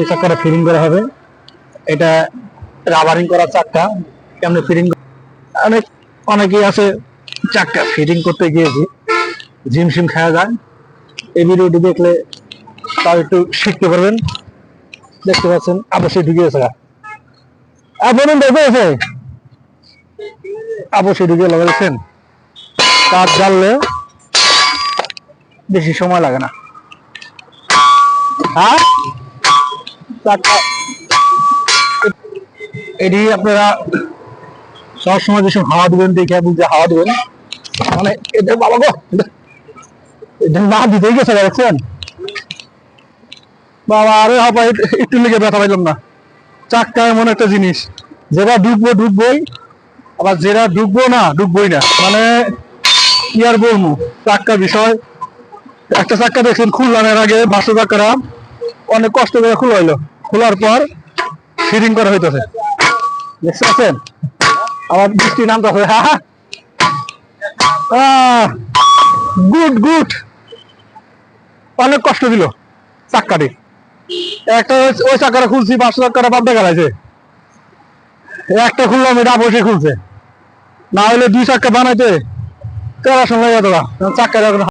চাক্কাটা fitting করা হবে। এটা রাবারিং করা চাক্কা, কেমনে ফিটিং অনেক অনেকেই আছে চাক্কা ফিটিং করতে গিয়েছি ঝিমশিম খাওয়া যায়। এই ভিডিওটি দেখলে তাও একটু শিখতে পারবেন। দেখতে পাচ্ছেন অবশ্যই ঢুকে গেছে, বলুন দেখে অবশ্যই ঢুকে লাগাচ্ছেন। কাজ জ্বাললে বেশি সময় লাগে না। আর চাক্কা এটি আপনারা সবসময় যেসব হাওয়া দিবেন দেখে বুঝে হাওয়া দিবেন, মানে এটা বাবা গো এটা না দিতেই গেছে দেখছেন বাবা। আরে হাবা একটু লেগে ব্যথা পাইলাম না। চাক্কা এমন একটা জিনিস, যেটা ঢুকবো ঢুকবোই, আবার যেটা ঢুকবো না ঢুকবোই না। মানে কি আর বলবো চাক্কার বিষয়। একটা চাক্কা দেখছেন খুললাম এর আগে, 500 চাক্কাটা অনেক কষ্ট করে খোলা হইলো, খোলার পর ফিটিং করা হইতেছে দেখতে পাচ্ছেন। আমার বৃষ্টি নামতেছে, গুড গুড। অনেক কষ্ট দিল চাক্কাটি। একটা ওই চাক্কাটা খুলছি, 500 চাক্কাটা বাদ দেখা গেছে। একটা খুললাম, এটা অবশ্যই খুলছে, না হলে 2 চাক্কা বানাইতে 13 সময় যেত না চাক্কাটা।